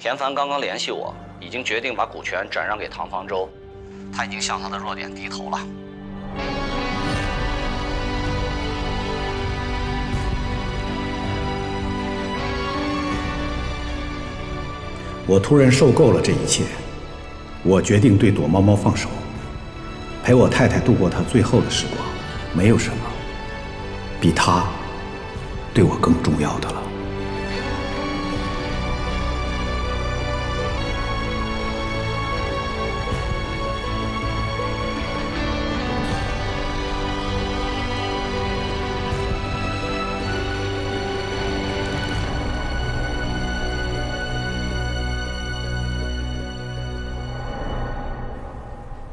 田凡刚刚联系我，已经决定把股权转让给唐方舟，他已经向他的弱点低头了。我突然受够了这一切，我决定对躲猫猫放手，陪我太太度过她最后的时光。没有什么比她对我更重要的了。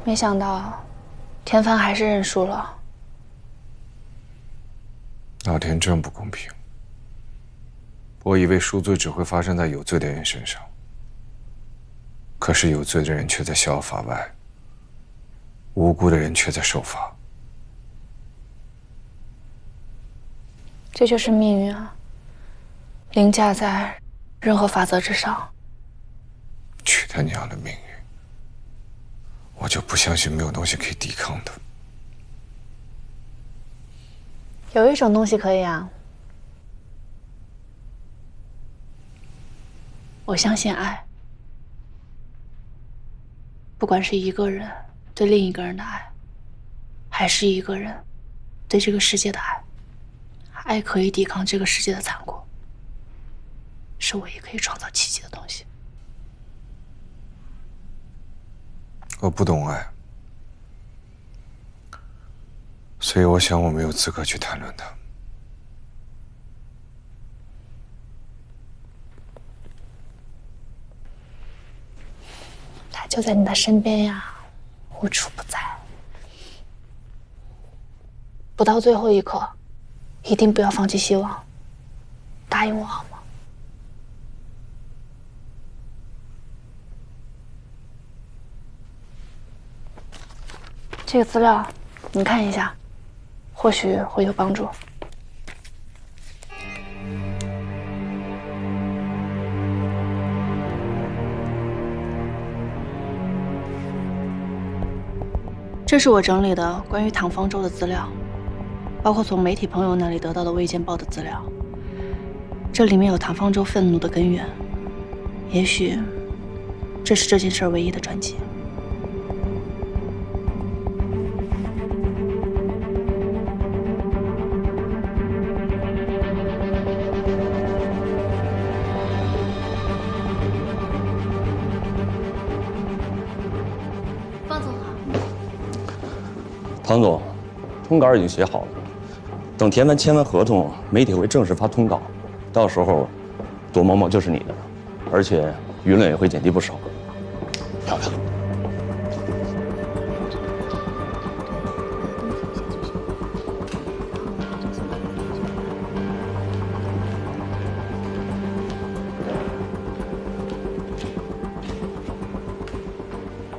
没想到，田凡还是认输了。老天真不公平！我以为赎罪只会发生在有罪的人身上，可是有罪的人却在逍遥法外，无辜的人却在受罚。这就是命运啊，凌驾在任何法则之上。去他娘的命运！我就不相信没有东西可以抵抗的。有一种东西可以啊，我相信爱。不管是一个人对另一个人的爱，还是一个人对这个世界的爱，爱可以抵抗这个世界的残酷，是唯一可以创造奇迹的东西。我不懂爱，所以我想我没有资格去谈论它。他就在你的身边呀，无处不在。不到最后一刻，一定不要放弃希望，答应我好吗？这个资料你看一下，或许会有帮助。这是我整理的关于唐方舟的资料，包括从媒体朋友那里得到的未见报的资料。这里面有唐方舟愤怒的根源，也许这是这件事唯一的转机。唐总，通稿已经写好了，等田凡签完合同，媒体会正式发通稿，到时候躲猫猫就是你的，而且舆论也会减低不少。漂亮。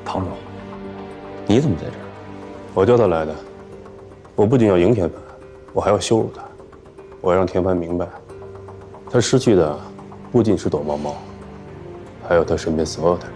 唐总，你怎么在这儿？我叫他来的。我不仅要赢田凡，我还要羞辱他。我要让田凡明白，他失去的不仅是躲猫猫，还有他身边所有的人。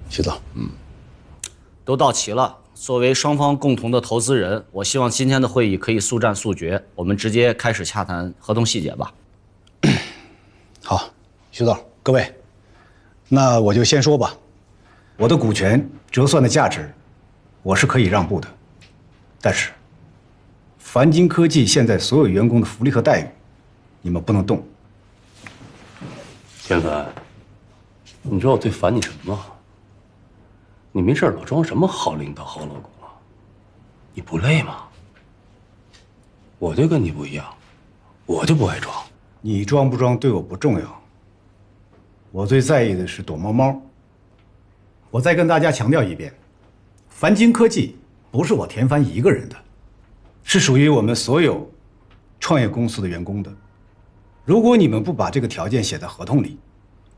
徐总，都到齐了。作为双方共同的投资人，我希望今天的会议可以速战速决，我们直接开始洽谈合同细节吧。好，徐总，各位，那我就先说吧。我的股权折算的价值，我是可以让步的，但是凡晶科技现在所有员工的福利和待遇，你们不能动。田凡，你知道我最烦你什么吗？你没事老装什么好领导、好老公啊？你不累吗？我就跟你不一样，我就不爱装。你装不装对我不重要，我最在意的是躲猫猫。我再跟大家强调一遍，凡晶科技不是我田帆一个人的，是属于我们所有创业公司的员工的。如果你们不把这个条件写在合同里，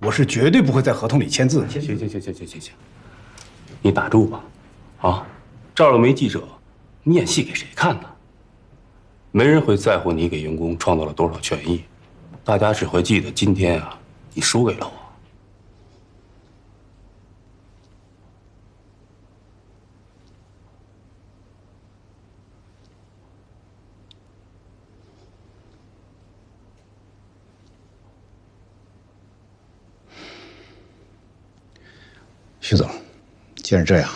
我是绝对不会在合同里签字的。行，你打住吧，啊，这儿又没记者，你演戏给谁看呢？没人会在乎你给员工创造了多少权益，大家只会记得今天啊，你输给了我。徐总，既然这样，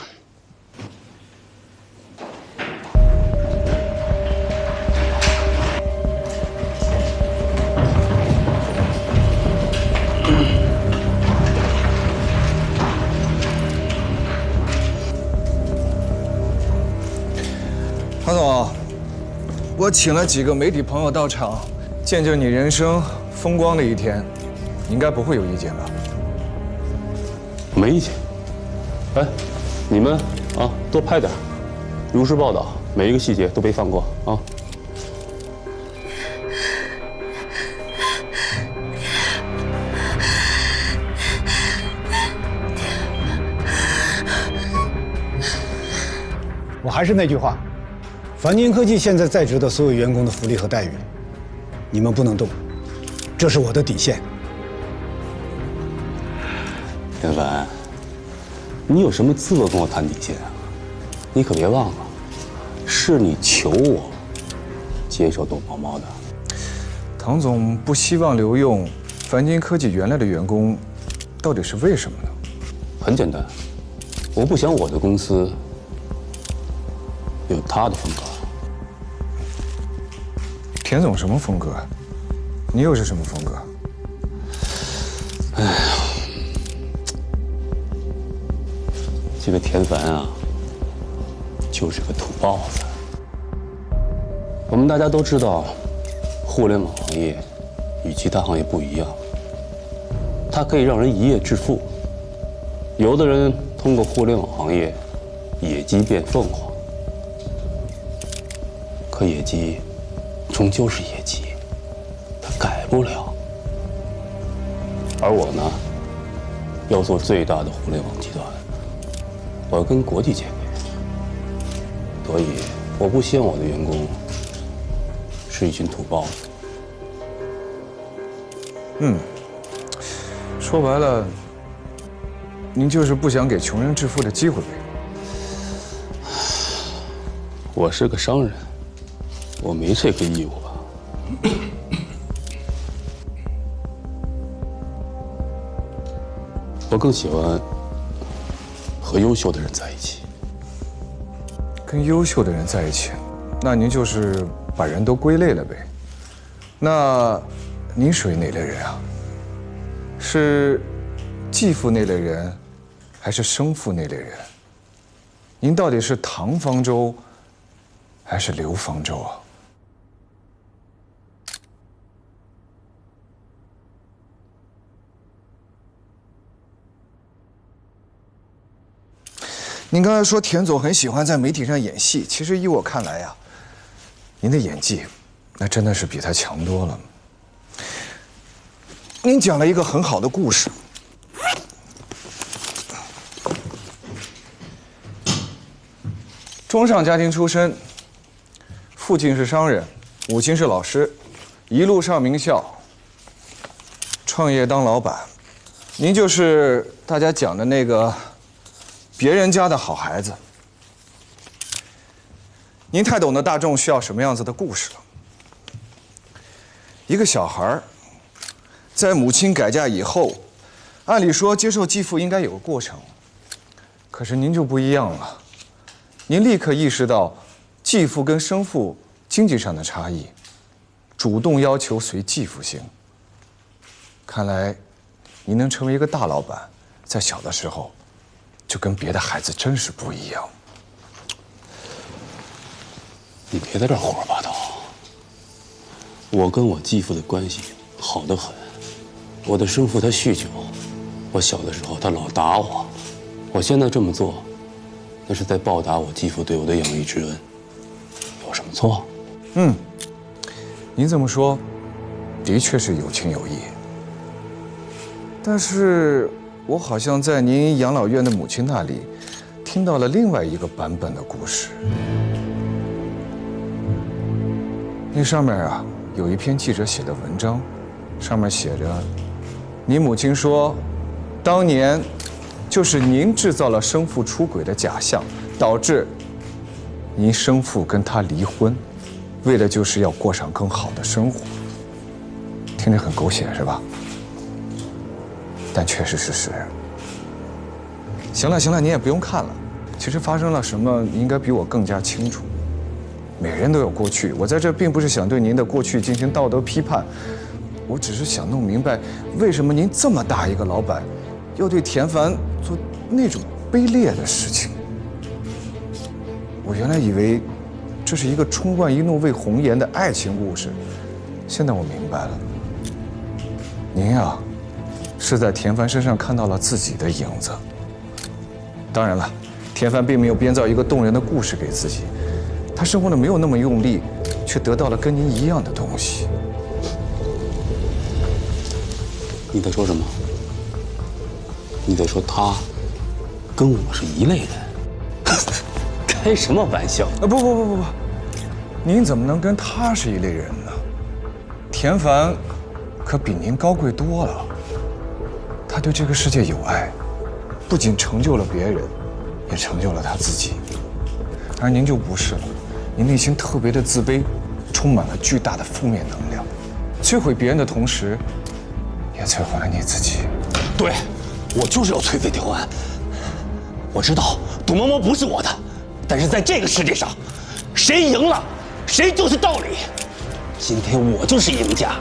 唐总，我请了几个媒体朋友到场，见证你人生风光的一天，你应该不会有意见吧？没意见。哎，你们啊，多拍点，如实报道，每一个细节都别放过啊。我还是那句话，凡晶科技现在在职的所有员工的福利和待遇，你们不能动，这是我的底线。田凡，你有什么资格跟我谈底线啊？你可别忘了，是你求我接受躲猫猫的。唐总不希望留用凡晶科技原来的员工，到底是为什么呢？很简单，我不想我的公司有他的风格。田总什么风格？你又是什么风格？哎呀，这个田凡啊，就是个土包子。我们大家都知道，互联网行业与其他行业不一样，它可以让人一夜致富。有的人通过互联网行业，野鸡变凤凰，可野鸡终究是野鸡，它改不了。而我呢，要做最大的互联网集团，我要跟国际见面，所以我不希望我的员工是一群土包子。说白了，您就是不想给穷人致富的机会呗。我是个商人，我没这个义务吧？我更喜欢和优秀的人在一起。跟优秀的人在一起，那您就是把人都归类了呗。那您属于哪类人啊？是继父那类人，还是生父那类人？您到底是唐方舟，还是刘方舟啊？您刚才说田总很喜欢在媒体上演戏，其实依我看来呀，您的演技，那真的是比他强多了。您讲了一个很好的故事，中上家庭出身，父亲是商人，母亲是老师，一路上名校，创业当老板，您就是大家讲的那个别人家的好孩子。您太懂得大众需要什么样子的故事了。一个小孩在母亲改嫁以后，按理说接受继父应该有个过程，可是您就不一样了，您立刻意识到继父跟生父经济上的差异，主动要求随继父行。看来，您能成为一个大老板，在小的时候就跟别的孩子真是不一样。你别在这儿胡说八道。我跟我继父的关系好得很。我的生父他酗酒，我小的时候他老打我，我现在这么做，那是在报答我继父对我的养育之恩，有什么错？您这么说，的确是有情有义。但是我好像在您养老院的母亲那里，听到了另外一个版本的故事。那上面啊，有一篇记者写的文章，上面写着，您母亲说，当年就是您制造了生父出轨的假象，导致您生父跟他离婚，为的就是要过上更好的生活。听着很狗血是吧？但却是事实。行了行了，你也不用看了。其实发生了什么，你应该比我更加清楚。每人都有过去，我在这并不是想对您的过去进行道德批判，我只是想弄明白，为什么您这么大一个老板，要对田凡做那种卑劣的事情。我原来以为这是一个冲冠一怒为红颜的爱情故事，现在我明白了，您呀，是在田凡身上看到了自己的影子。当然了，田凡并没有编造一个动人的故事给自己，他生活的没有那么用力，却得到了跟您一样的东西。你在说什么？你在说他跟我是一类人？开什么玩笑？不，您怎么能跟他是一类人呢？田凡可比您高贵多了，他对这个世界有爱，不仅成就了别人，也成就了他自己。而您就不是了，您内心特别的自卑，充满了巨大的负面能量，摧毁别人的同时，也摧毁了你自己。对，我就是要摧毁条安。我知道董嬷嬷不是我的，但是在这个世界上，谁赢了，谁就是道理。今天我就是赢家。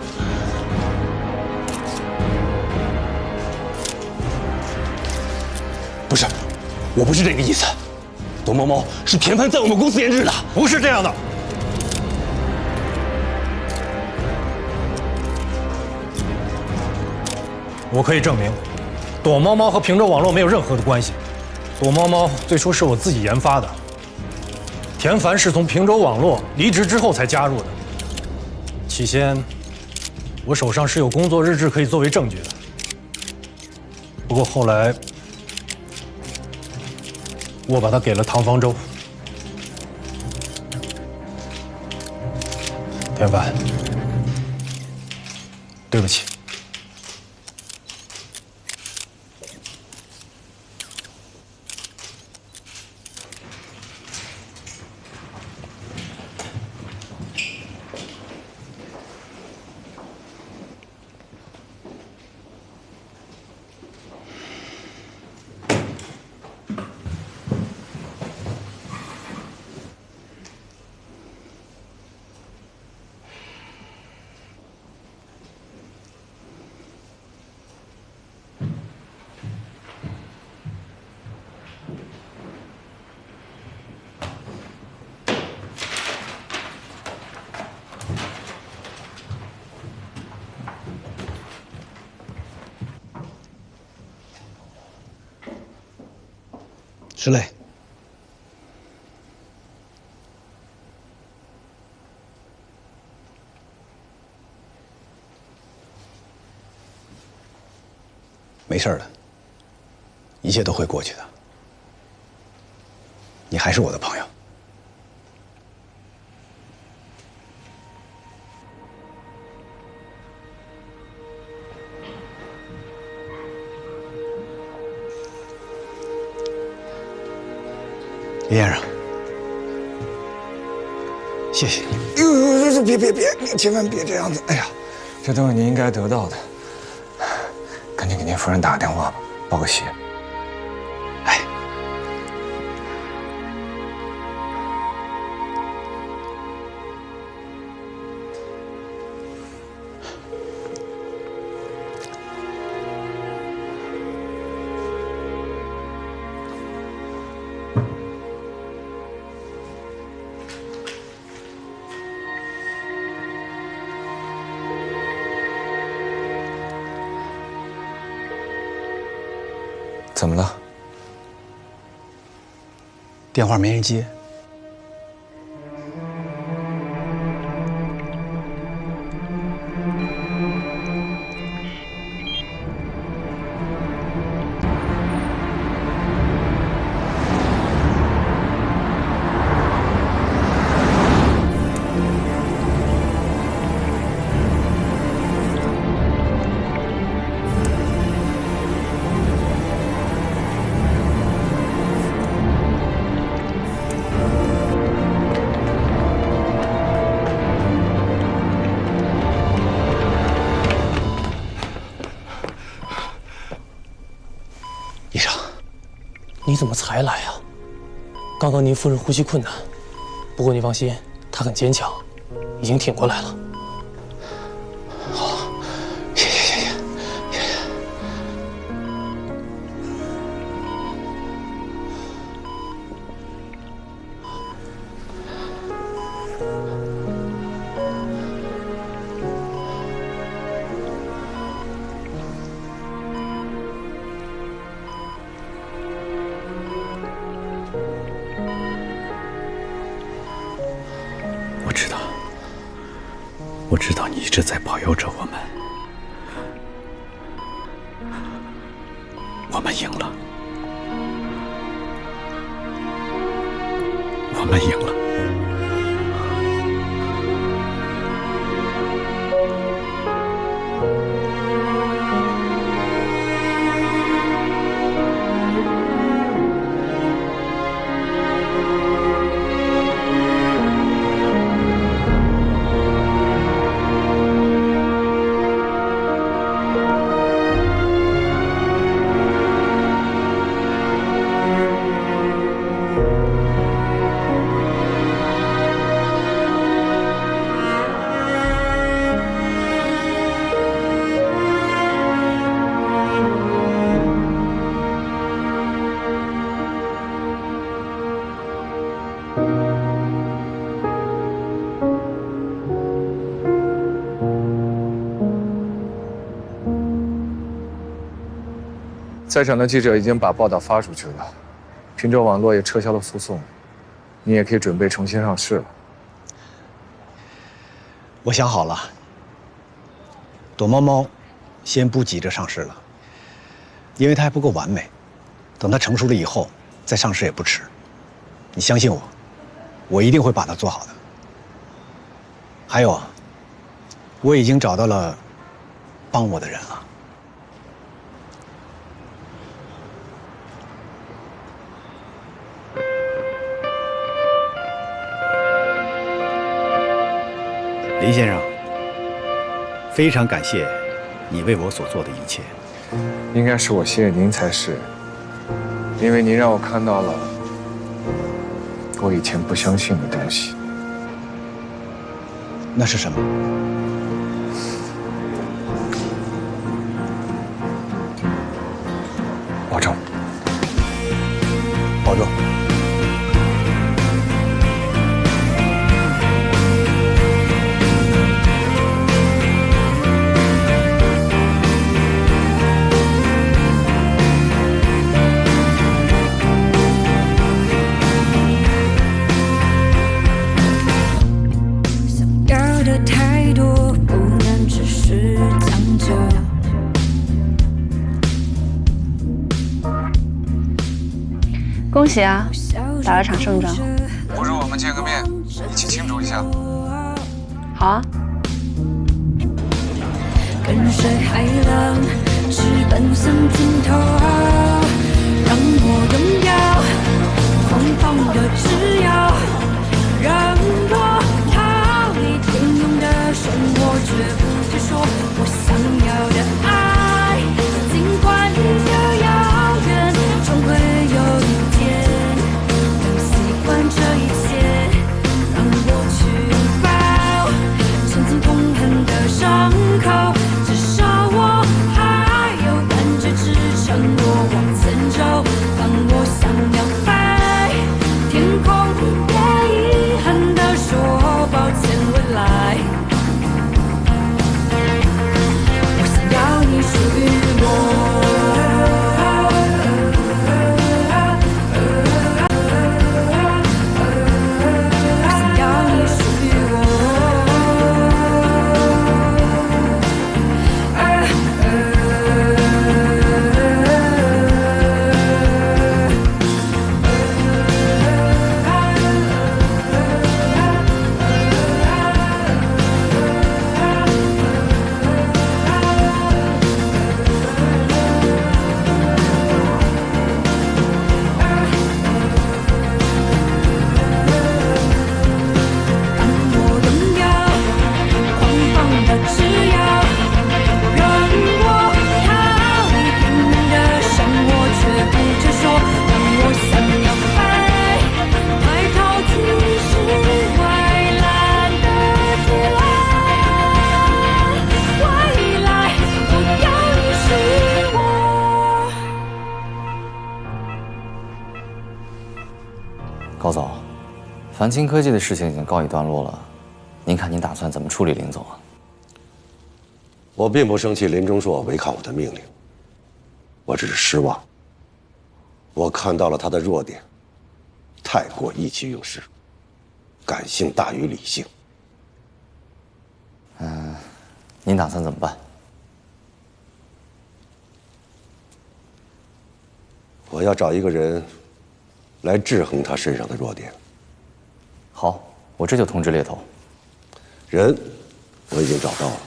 不是，我不是这个意思。董嬷嬷是田凡在我们公司研制的，不是这样的。我可以证明，躲猫猫和平洲网络没有任何的关系。躲猫猫最初是我自己研发的，田凡是从平洲网络离职之后才加入的。起先，我手上是有工作日志可以作为证据的。不过后来，我把它给了唐方舟。田凡，对不起。石磊，没事的，一切都会过去的。你还是我的朋友。李先生，谢谢你。别，你千万别这样子！哎呀，这都是您应该得到的。赶紧给您夫人打个电话吧，报个喜。哎，怎么了？电话没人接。你怎么才来啊？刚刚您夫人呼吸困难，不过你放心，她很坚强，已经挺过来了。好，谢谢。我知道你一直在保佑着我们，我们赢了，我们赢了。在场的记者已经把报道发出去了，平洲网络也撤销了诉讼，你也可以准备重新上市了。我想好了，躲猫猫先不急着上市了，因为它还不够完美，等它成熟了以后再上市也不迟。你相信我，我一定会把它做好的。还有，我已经找到了帮我的人了。林先生，非常感谢你为我所做的一切。应该是我谢谢您才是，因为您让我看到了我以前不相信的东西。那是什么？保重，保重。恭喜啊，打了场胜仗。不如我们见个面，一起庆祝一下。好啊。跟随海浪，直奔向尽头，让我拥有狂放的自由，让我逃离平庸的生活，绝不再说我想要的爱，尽管有遥远，终会有一天能习惯这一切，让我去拥抱曾经痛恨的伤口，至少我还有感觉支撑我往前走。当我想要飞，天空别遗憾地说抱歉未来，我想要你属于我。团清科技的事情已经告一段落了，您看您打算怎么处理林总啊？我并不生气林钟硕违抗我的命令，我只是失望。我看到了他的弱点，太过意气用事，感性大于理性。您打算怎么办？我要找一个人来制衡他身上的弱点。好，我这就通知猎头。人，我已经找到了。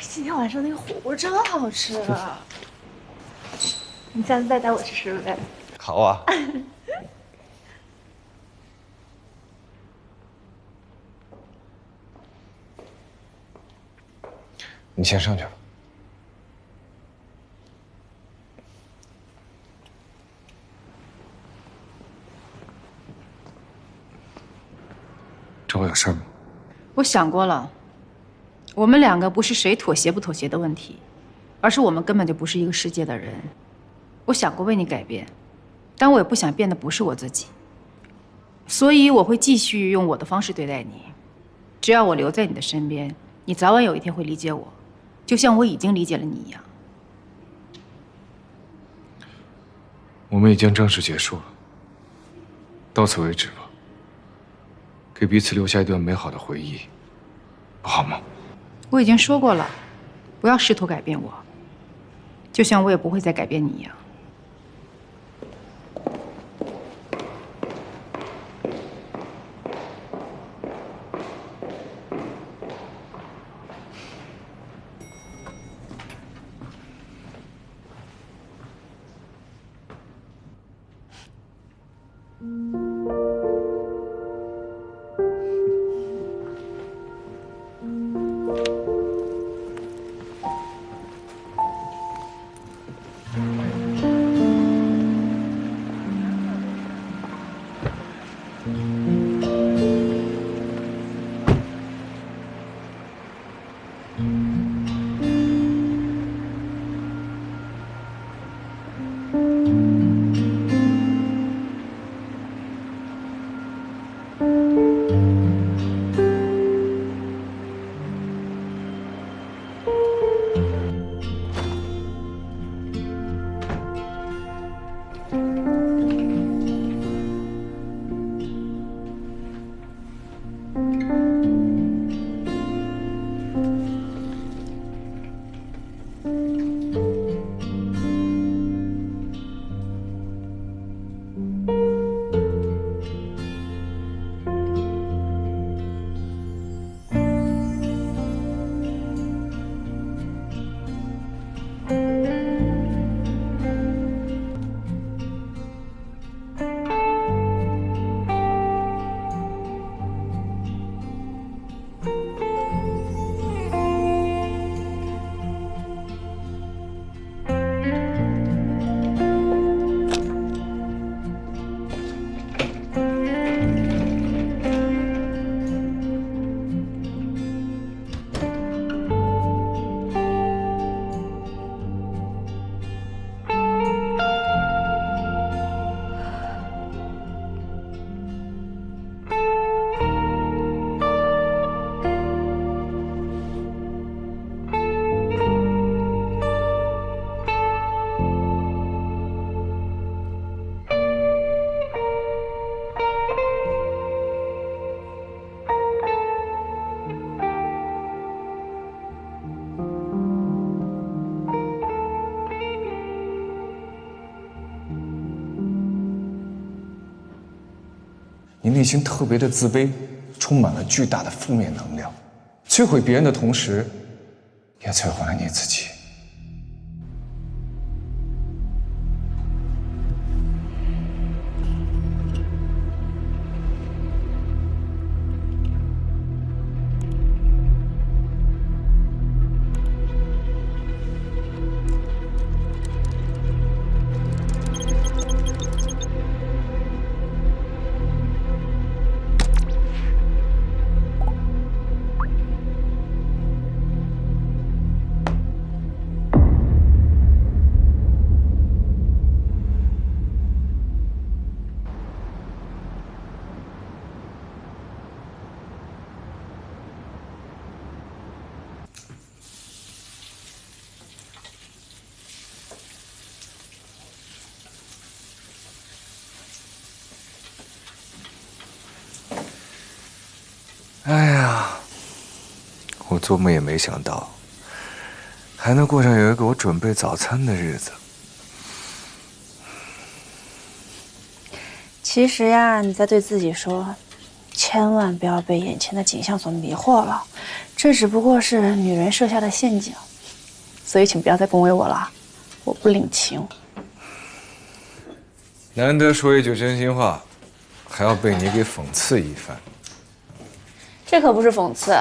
今天晚上那个火锅真好吃啊！你下次再带我去吃呗。好啊。你先上去吧。找我有事吗？我想过了。我们两个不是谁妥协不妥协的问题，而是我们根本就不是一个世界的人。我想过为你改变，但我也不想变得不是我自己。所以我会继续用我的方式对待你。只要我留在你的身边，你早晚有一天会理解我，就像我已经理解了你一样。我们已经正式结束了，到此为止吧。给彼此留下一段美好的回忆，不好吗？我已经说过了，不要试图改变我，就像我也不会再改变你一样。你内心特别的自卑，充满了巨大的负面能量，摧毁别人的同时，也摧毁了你自己。做梦也没想到，还能过上有人给我准备早餐的日子。其实呀，你在对自己说，千万不要被眼前的景象所迷惑了，这只不过是女人设下的陷阱，所以请不要再恭维我了，我不领情。难得说一句真心话，还要被你给讽刺一番。这可不是讽刺，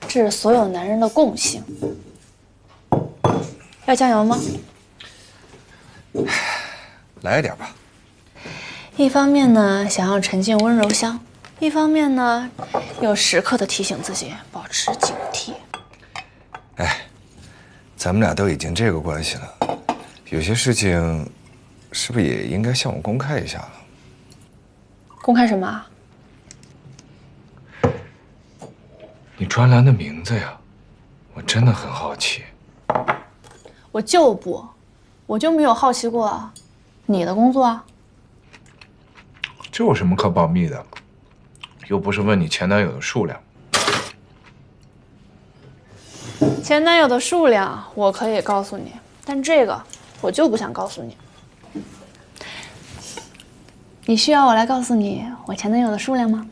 这是所有男人的共性。要酱油吗？来一点吧。一方面呢，想要沉浸温柔乡；一方面呢，又时刻的提醒自己保持警惕。哎，咱们俩都已经这个关系了，有些事情，是不是也应该向我公开一下了？公开什么啊？你专栏的名字呀，我真的很好奇。我就没有好奇过你的工作啊。这有什么可保密的？又不是问你前男友的数量。前男友的数量我可以告诉你，但这个我就不想告诉你。你需要我来告诉你我前男友的数量吗？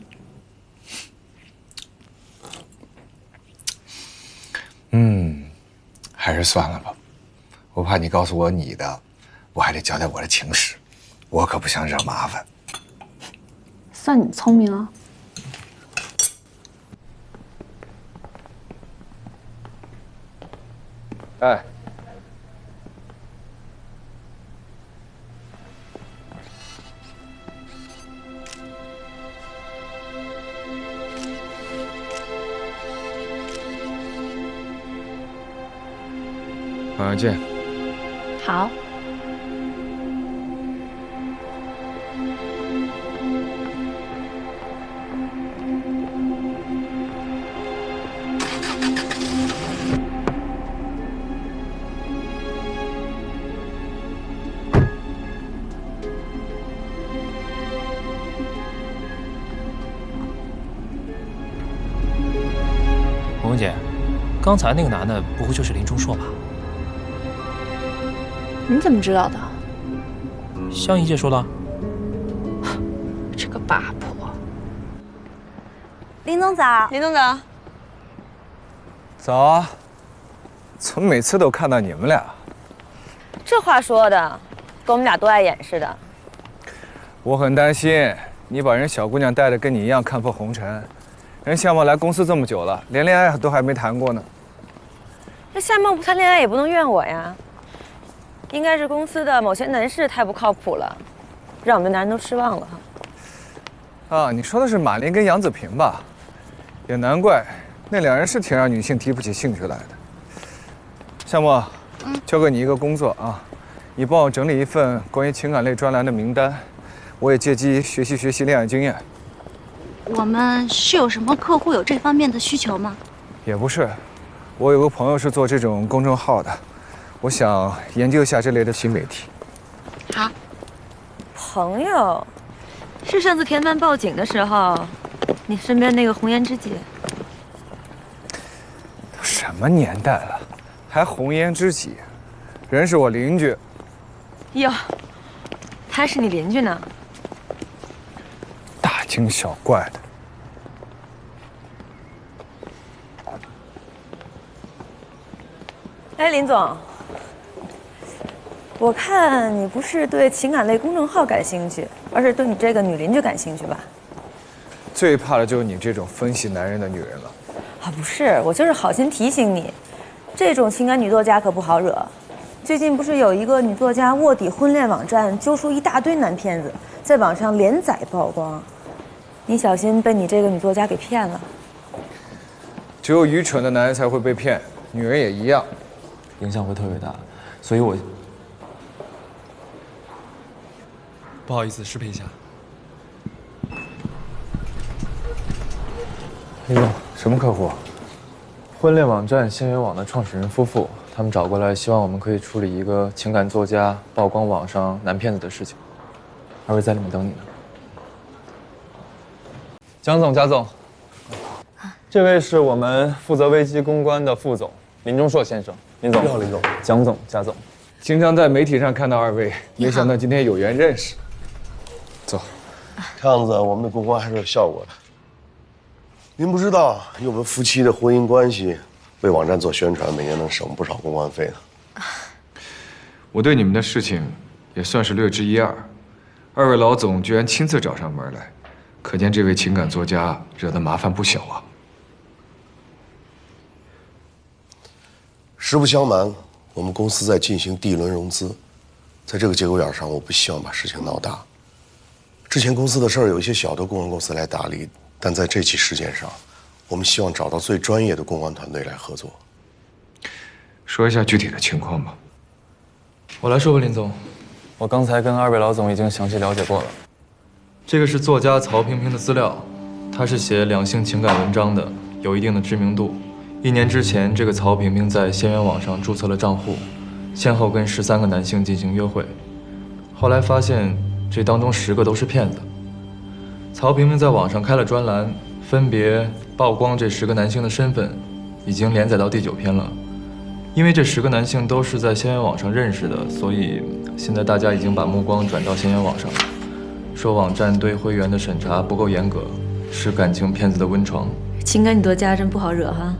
还是算了吧，我怕你告诉我你的，我还得交代我的情史，我可不想惹麻烦。算你聪明啊。哎，晚上见。好。红姐，刚才那个男的不会就是林钟硕吧？你怎么知道的？香姨姐说的。这个八婆。林总早，林总早。早啊！怎么每次都看到你们俩？这话说的，跟我们俩多爱演似的。我很担心你把人小姑娘带的跟你一样看破红尘。人夏沫来公司这么久了，连恋爱都还没谈过呢。这夏沫不谈恋爱也不能怨我呀。应该是公司的某些男士太不靠谱了，让我们的男人都失望了哈。啊，你说的是马林跟杨子平吧？也难怪，那两人是挺让女性提不起兴趣来的。夏沫，交给你一个工作啊，你帮我整理一份关于情感类专栏的名单，我也借机学习恋爱经验。我们是有什么客户有这方面的需求吗？也不是，我有个朋友是做这种公众号的，我想研究一下这类的新媒体。好。朋友，是上次田帆报警的时候，你身边那个红颜知己？都什么年代了，还红颜知己？人是我邻居。哟，他是你邻居呢？大惊小怪的。哎，林总，我看你不是对情感类公众号感兴趣，而是对你这个女邻居感兴趣吧？最怕的就是你这种分析男人的女人了。啊，不是，我就是好心提醒你，这种情感女作家可不好惹。最近不是有一个女作家卧底婚恋网站，揪出一大堆男骗子，在网上连载曝光。你小心被你这个女作家给骗了。只有愚蠢的男人才会被骗，女人也一样。影响会特别大，所以我不好意思，视频一下。哎呦，什么客户？婚恋网站仙缘网的创始人夫妇，他们找过来，希望我们可以处理一个情感作家曝光网上男骗子的事情。二位在里面等你呢。蒋总，贾总。这位是我们负责危机公关的副总林钟硕先生。林总，你好，林总。蒋总，贾总。经常在媒体上看到二位，没想到今天有缘认识。走，看样子我们的公关还是有效果的。您不知道，以我们夫妻的婚姻关系，为网站做宣传，每年能省不少公关费呢。我对你们的事情也算是略知一二，二位老总居然亲自找上门来，可见这位情感作家惹的麻烦不小啊。实不相瞒，我们公司在进行第一轮融资，在这个节骨眼上，我不希望把事情闹大。之前公司的事儿有一些小的公关公司来打理，但在这起事件上，我们希望找到最专业的公关团队来合作。说一下具体的情况吧。我来说吧，林总，我刚才跟二位老总已经详细了解过了。这个是作家曹萍萍的资料，她是写两性情感文章的，有一定的知名度。1年之前，这个曹萍萍在仙缘网上注册了账户，先后跟13个男性进行约会，后来发现这当中10个都是骗子。曹萍萍在网上开了专栏，分别曝光这10个男性的身份，已经连载到第9篇了。因为这10个男性都是在仙缘网上认识的，所以现在大家已经把目光转到仙缘网上了，说网站对会员的审查不够严格，是感情骗子的温床。情感女作家真不好惹哈。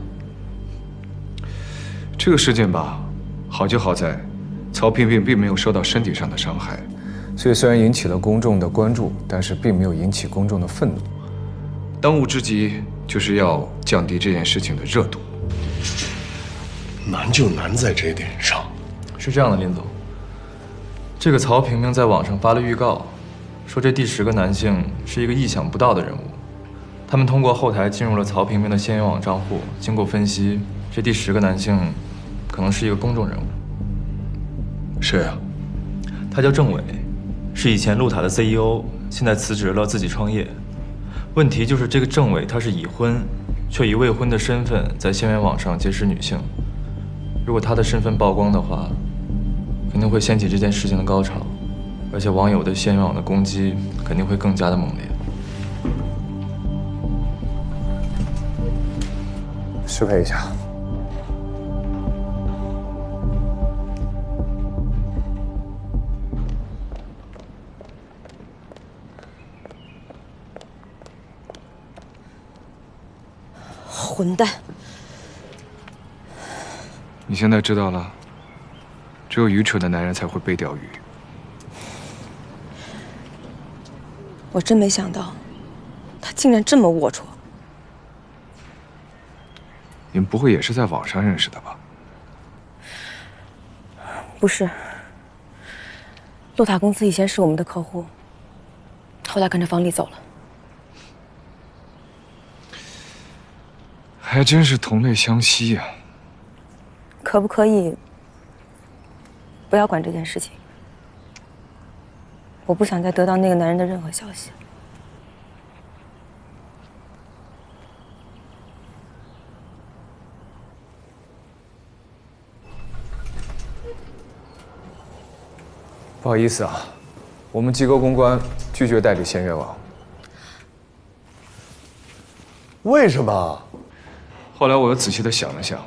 这个事件吧，好就好在，曹萍萍并没有受到身体上的伤害，所以虽然引起了公众的关注，但是并没有引起公众的愤怒。当务之急就是要降低这件事情的热度。难就难在这点上。是这样的，林总，这个曹萍萍在网上发了预告，说这第10个男性是一个意想不到的人物。他们通过后台进入了曹萍萍的仙缘网账户，经过分析，这第10个男性可能是一个公众人物。谁啊？他叫郑伟，是以前路塔的 CEO， 现在辞职了，自己创业。问题就是这个郑伟他是已婚，却以未婚的身份在仙缘网上结识女性。如果他的身份曝光的话，肯定会掀起这件事情的高潮，而且网友对仙缘网的攻击肯定会更加的猛烈。适配一下。混蛋！你现在知道了，只有愚蠢的男人才会被钓鱼。我真没想到，他竟然这么龌龊。你们不会也是在网上认识的吧？不是，路塔公司以前是我们的客户，后来跟着方丽走了。还真是同类相吸呀。可不可以不要管这件事情？我不想再得到那个男人的任何消息。不好意思啊，我们机构公关拒绝代理仙缘网。为什么？后来我又仔细的想了想，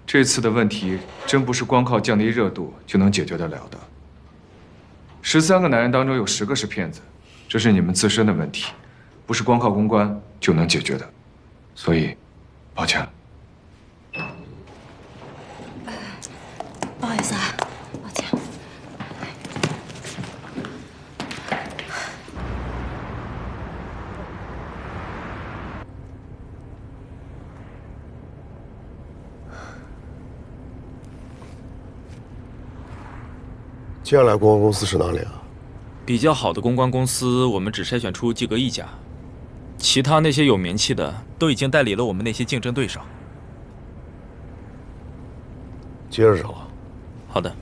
这次的问题真不是光靠降低热度就能解决得了的。13个男人当中有10个是骗子，这是你们自身的问题，不是光靠公关就能解决的。所以，抱歉了。不好意思啊，抱歉。接下来公关公司是哪里啊？比较好的公关公司，我们只筛选出季格1家，其他那些有名气的都已经代理了我们那些竞争对手。接着找。好的。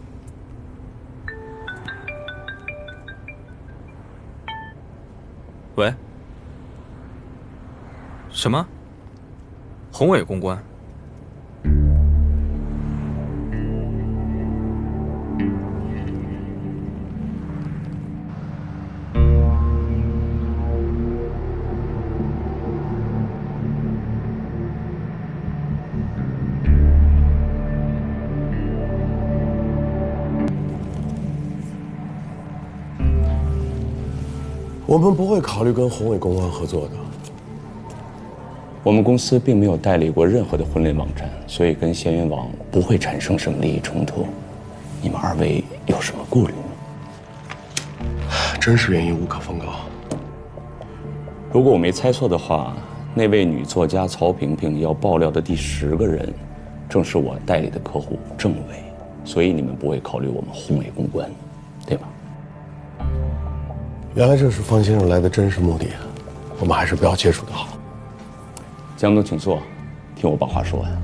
喂？什么？宏伟公关？我们不会考虑跟宏伟公关合作的。我们公司并没有代理过任何的婚恋网站，所以跟仙缘网不会产生什么利益冲突。你们二位有什么顾虑？真实原因无可奉告。如果我没猜错的话，那位女作家曹萍萍要爆料的第10个人，正是我代理的客户郑伟，所以你们不会考虑我们宏伟公关，对吗？原来这是方先生来的真实目的，我们还是不要接触的好。江总，请坐，听我把话说完。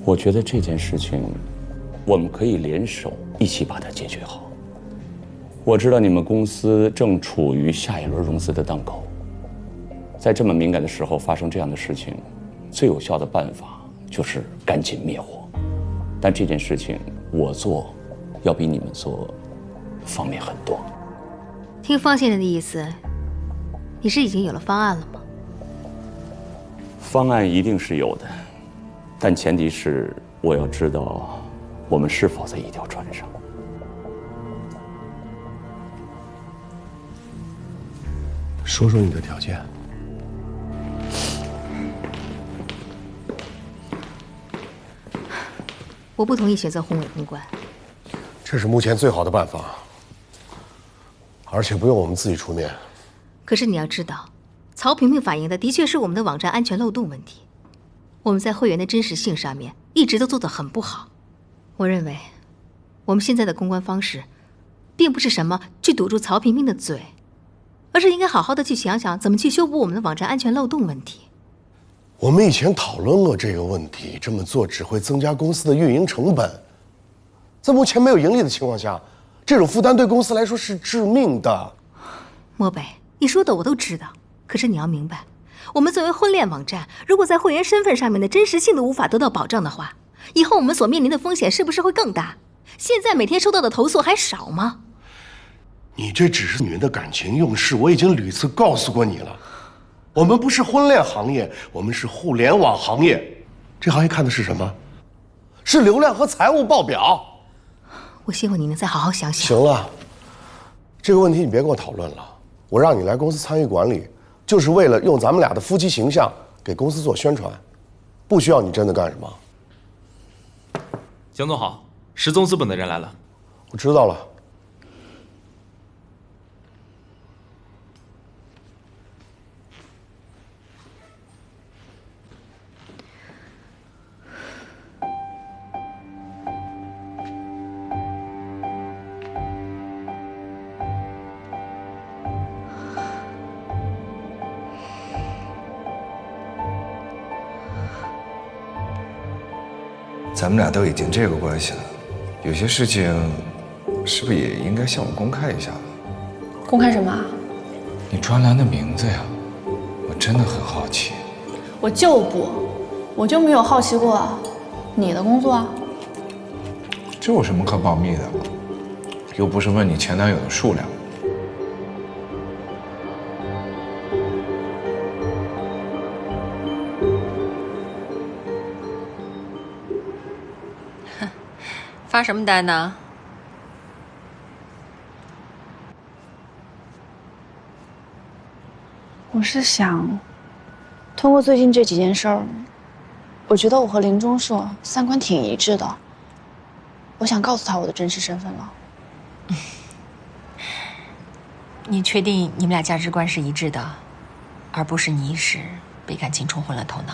我觉得这件事情，我们可以联手一起把它解决好。我知道你们公司正处于下一轮融资的档口，在这么敏感的时候发生这样的事情，最有效的办法就是赶紧灭火。但这件事情我做，要比你们做方便很多。听方先生的意思，你是已经有了方案了吗？方案一定是有的，但前提是我要知道我们是否在一条船上。说说你的条件。我不同意选择宏伟公关，这是目前最好的办法，而且不用我们自己出面。可是你要知道，曹萍萍反映的的确是我们的网站安全漏洞问题，我们在会员的真实性上面一直都做得很不好。我认为，我们现在的公关方式，并不是什么去堵住曹萍萍的嘴，而是应该好好的去想想怎么去修补我们的网站安全漏洞问题。我们以前讨论过这个问题，这么做只会增加公司的运营成本。在目前没有盈利的情况下，这种负担对公司来说是致命的。漠北，你说的我都知道，可是你要明白，我们作为婚恋网站，如果在会员身份上面的真实性都无法得到保障的话，以后我们所面临的风险是不是会更大？现在每天收到的投诉还少吗？你这只是女人的感情用事，我已经屡次告诉过你了。我们不是婚恋行业，我们是互联网行业。这行业看的是什么？是流量和财务报表。我希望你能再好好想想。行了，这个问题你别跟我讨论了。我让你来公司参与管理，就是为了用咱们俩的夫妻形象给公司做宣传，不需要你真的干什么。江总好，十宗资本的人来了。我知道了。咱们俩都已经这个关系了，有些事情是不是也应该向我公开一下了？公开什么？你专栏的名字呀，我真的很好奇。我就没有好奇过你的工作啊。这有什么可保密的？又不是问你前男友的数量。发什么呆呢？我是想，通过最近这几件事儿，我觉得我和林钟硕三观挺一致的。我想告诉他我的真实身份了。你确定你们俩价值观是一致的，而不是你一时被感情冲昏了头脑？